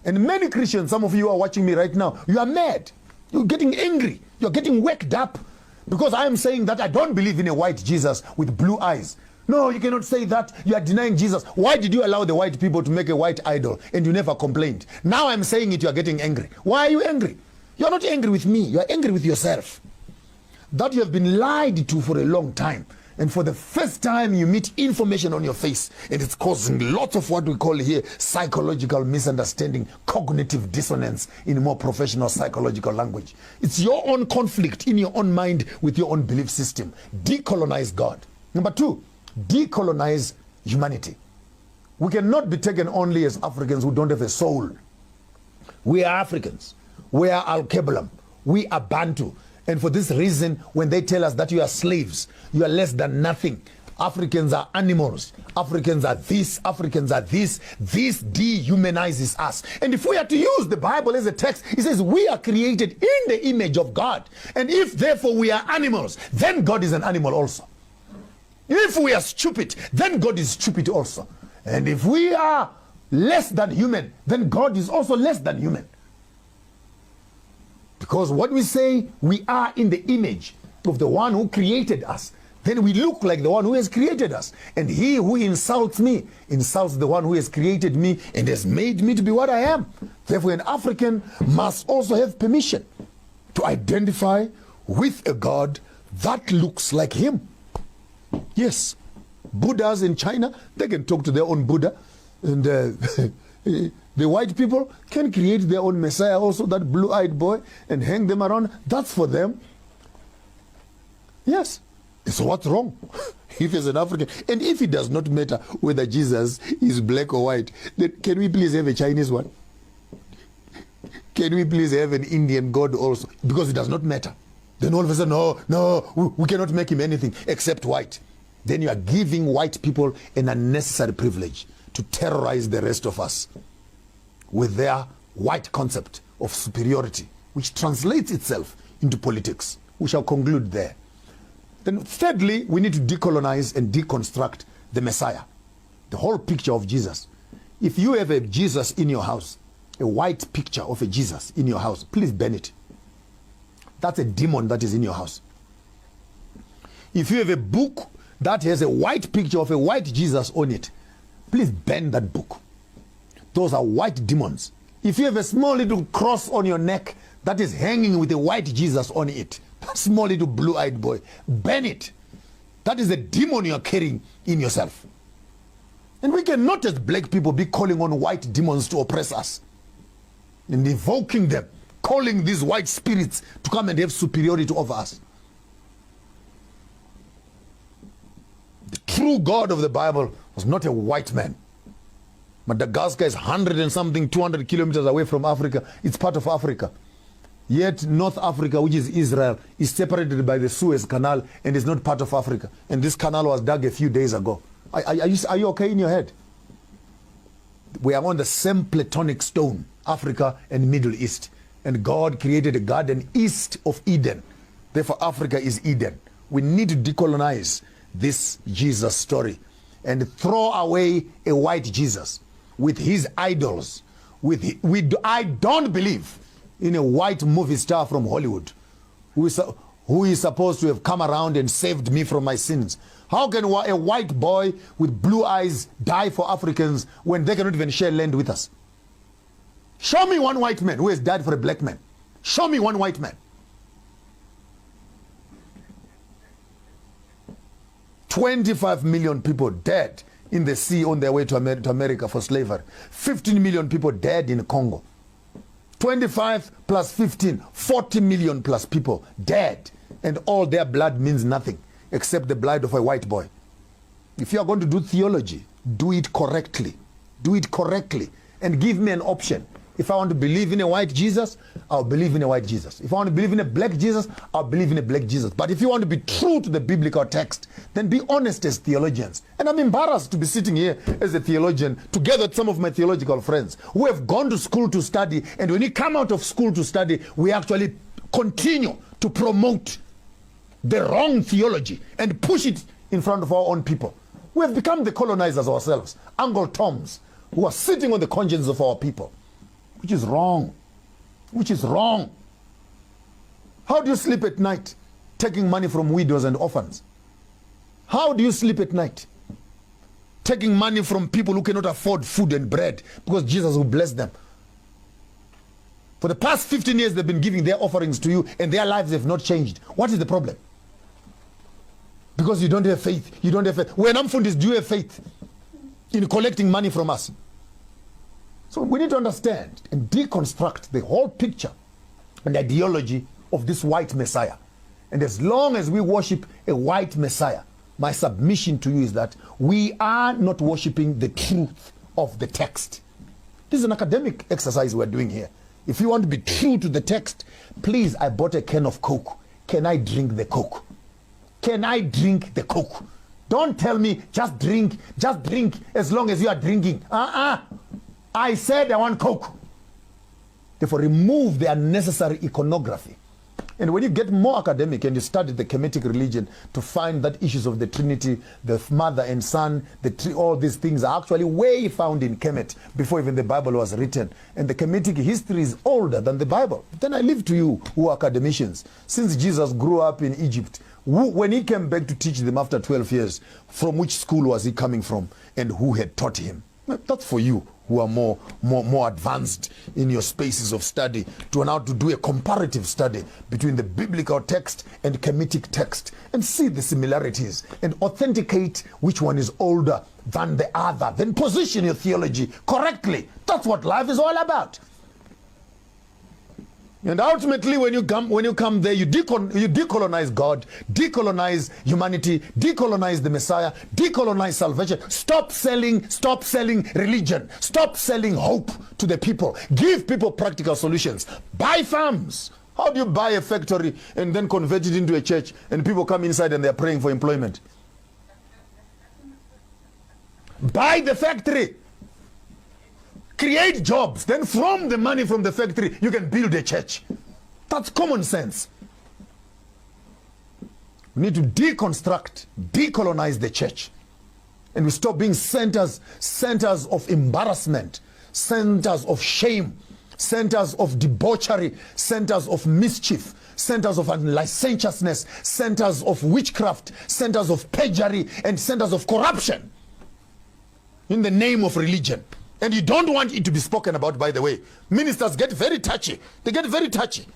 And many Christians, some of you are watching me right now, you are mad. You're getting angry. You're getting worked up because I am saying that I don't believe in a white Jesus with blue eyes. No, you cannot say that. You are denying Jesus. Why did you allow the white people to make a white idol and you never complained? Now I'm saying it, you are getting angry. Why are you angry? You're not angry with me. You're angry with yourself. That you have been lied to for a long time. And for the first time, you meet information on your face, and it's causing lots of what we call here psychological misunderstanding, cognitive dissonance in more professional psychological language. It's your own conflict in your own mind with your own belief system. Decolonize God. Number two, decolonize humanity. We cannot be taken only as Africans who don't have a soul. We are Africans. We are Al-Kebalam. We are Bantu. And for this reason, when they tell us that you are slaves, you are less than nothing. Africans are animals. Africans are this. Africans are this. This dehumanizes us. And if we are to use the Bible as a text, it says we are created in the image of God. And if therefore we are animals, then God is an animal also. If we are stupid, then God is stupid also. And if we are less than human, then God is also less than human. Because what we say, we are in the image of the one who created us. Then we look like the one who has created us. And he who insults me, insults the one who has created me and has made me to be what I am. Therefore, an African must also have permission to identify with a God that looks like him. Yes, Buddhas in China, they can talk to their own Buddha. And the white people can create their own Messiah also, that blue-eyed boy, and hang them around. That's for them. Yes. So what's wrong if he's an African? And if it does not matter whether Jesus is black or white, then can we please have a Chinese one? Can we please have an Indian God also? Because it does not matter. Then all of a sudden, no, we cannot make him anything except white. Then you are giving white people an unnecessary privilege to terrorize the rest of us with their white concept of superiority, which translates itself into politics. We shall conclude there. Then thirdly, we need to decolonize and deconstruct the Messiah, the whole picture of Jesus. If you have a Jesus in your house, a white picture of a Jesus in your house, please burn it. That's a demon that is in your house. If you have a book that has a white picture of a white Jesus on it, please burn that book. Those are white demons. If you have a small little cross on your neck that is hanging with a white Jesus on it, that small little blue-eyed boy, burn it. That is a demon you are carrying in yourself. And we cannot as black people be calling on white demons to oppress us and invoking them, calling these white spirits to come and have superiority over us. The true God of the Bible was not a white man. Madagascar is 100 and something, 200 kilometers away from Africa. It's part of Africa. Yet North Africa, which is Israel, is separated by the Suez Canal and is not part of Africa. And this canal was dug a few days ago. Are you okay in your head? We are on the same platonic stone, Africa and Middle East. And God created a garden east of Eden. Therefore, Africa is Eden. We need to decolonize this Jesus story and throw away a white Jesus with his idols. I don't believe in a white movie star from Hollywood who is supposed to have come around and saved me from my sins. How can a white boy with blue eyes die for Africans when they cannot even share land with us? Show me one white man who has died for a black man. Show me one white man. 25 million people dead in the sea on their way to America for slavery. 15 million people dead in Congo. 25 plus 15, 40 million plus people dead. And all their blood means nothing except the blood of a white boy. If you are going to do theology, do it correctly. Do it correctly. And give me an option. If I want to believe in a white Jesus, I'll believe in a white Jesus. If I want to believe in a black Jesus, I'll believe in a black Jesus. But if you want to be true to the biblical text, then be honest as theologians. And I'm embarrassed to be sitting here as a theologian together with some of my theological friends who have gone to school to study. And when we come out of school to study, we actually continue to promote the wrong theology and push it in front of our own people. We have become the colonizers ourselves, Uncle Toms, who are sitting on the conscience of our people. which is wrong. Which is wrong. How do you sleep at night taking money from widows and orphans? How do you sleep at night taking money from people who cannot afford food and bread because Jesus will bless them? For the past 15 years they've been giving their offerings to you and their lives have not changed. What is the problem? Because you don't have faith. You don't have faith. When Amfundis, do you have faith in collecting money from us? So we need to understand and deconstruct the whole picture and ideology of this white Messiah. And as long as we worship a white Messiah, my submission to you is that we are not worshiping the truth of the text. This is an academic exercise we're doing here. If you want to be true to the text, please, I bought a can of Coke. Can I drink the Coke? Can I drink the Coke? Don't tell me just drink as long as you are drinking. I said I want Coke. Therefore, remove the unnecessary iconography. And when you get more academic and you study the Kemetic religion to find that issues of the Trinity, the Mother and Son, all these things are actually way found in Kemet before even the Bible was written. And the Kemetic history is older than the Bible. Then I leave to you who are academicians. Since Jesus grew up in Egypt, when he came back to teach them after 12 years, from which school was he coming from and who had taught him? That's for you who are more advanced in your spaces of study to know how to do a comparative study between the biblical text and Kemetic text and see the similarities and authenticate which one is older than the other. Then position your theology correctly. That's what life is all about. And ultimately, when you come there, you decolonize God, decolonize humanity, decolonize the Messiah, decolonize salvation. Stop selling religion. Stop selling hope to the people. Give people practical solutions. Buy farms. How do you buy a factory and then convert it into a church and people come inside and they're praying for employment? Buy the factory. Create jobs. Then from the money from the factory, you can build a church. That's common sense. We need to deconstruct, decolonize the church. And we stop being centers of embarrassment, centers of shame, centers of debauchery, centers of mischief, centers of licentiousness, centers of witchcraft, centers of perjury, and centers of corruption in the name of religion. And you don't want it to be spoken about, by the way. Ministers get very touchy. They get very touchy.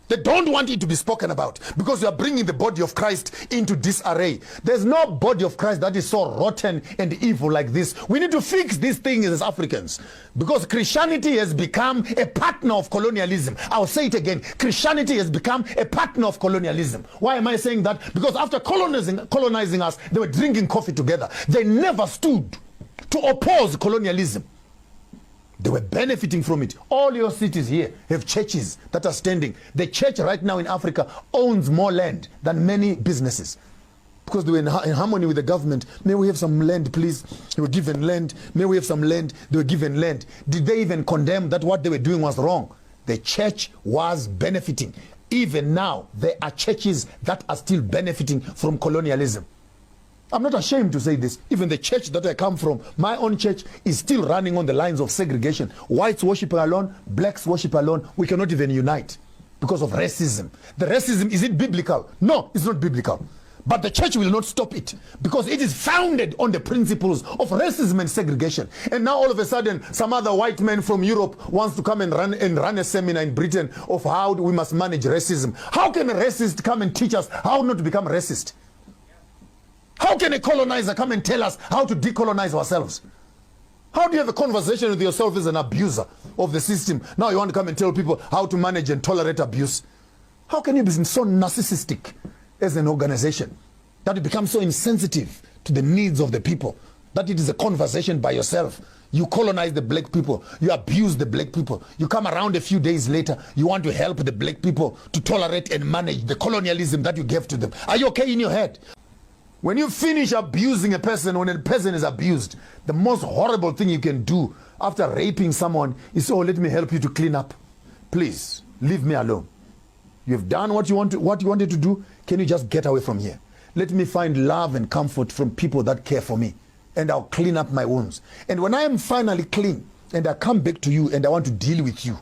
They don't want it to be spoken about because you are bringing the body of Christ into disarray. There's no body of Christ that is so rotten and evil like this. We need to fix these things as Africans because Christianity has become a partner of colonialism. I'll say it again. Christianity has become a partner of colonialism. Why am I saying that? Because after colonizing us, they were drinking coffee together. They never stood to oppose colonialism. They were benefiting from it. All your cities here have churches that are standing. The church right now in Africa owns more land than many businesses because they were in harmony with the government. May we have some land, please? They were given land. May we have some land? They were given land. Did they even condemn that what they were doing was wrong? The church was benefiting. Even now, there are churches that are still benefiting from colonialism. I'm not ashamed to say this. Even the church that I come from, my own church, is still running on the lines of segregation. Whites worship alone, blacks worship alone. We cannot even unite because of racism. The racism, is it biblical? No, it's not biblical. But the church will not stop it because it is founded on the principles of racism and segregation. And now all of a sudden, some other white man from Europe wants to come and run a seminar in Britain of how we must manage racism. How can a racist come and teach us how not to become racist? How can a colonizer come and tell us how to decolonize ourselves? How do you have a conversation with yourself as an abuser of the system? Now you want to come and tell people how to manage and tolerate abuse. How can you be so narcissistic as an organization that you become so insensitive to the needs of the people that it is a conversation by yourself? You colonize the black people. You abuse the black people. You come around a few days later. You want to help the black people to tolerate and manage the colonialism that you gave to them. Are you okay in your head? When you finish abusing a person, when a person is abused, the most horrible thing you can do after raping someone is, oh, let me help you to clean up. Please, leave me alone. You've done what you wanted to do. Can you just get away from here? Let me find love and comfort from people that care for me, and I'll clean up my wounds. And when I am finally clean, and I come back to you and I want to deal with you.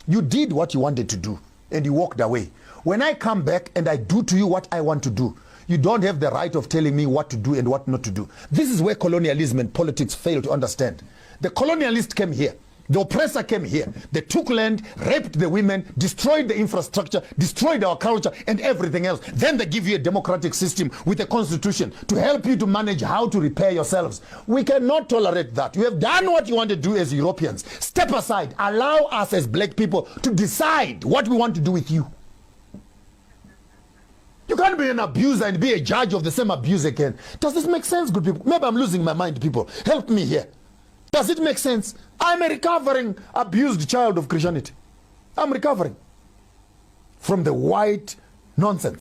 You did what you wanted to do and you walked away. When I come back and I do to you what I want to do, you don't have the right of telling me what to do and what not to do. This is where colonialism and politics fail to understand. The colonialist came here. The oppressor came here. They took land, raped the women, destroyed the infrastructure, destroyed our culture and everything else. Then they give you a democratic system with a constitution to help you to manage how to repair yourselves. We cannot tolerate that. You have done what you want to do as Europeans. Step aside. Allow us as black people to decide what we want to do with you. You can't be an abuser and be a judge of the same abuse again. Does this make sense, good people? Maybe I'm losing my mind, people. Help me here. Does it make sense? I'm a recovering, abused child of Christianity. I'm recovering from the white nonsense.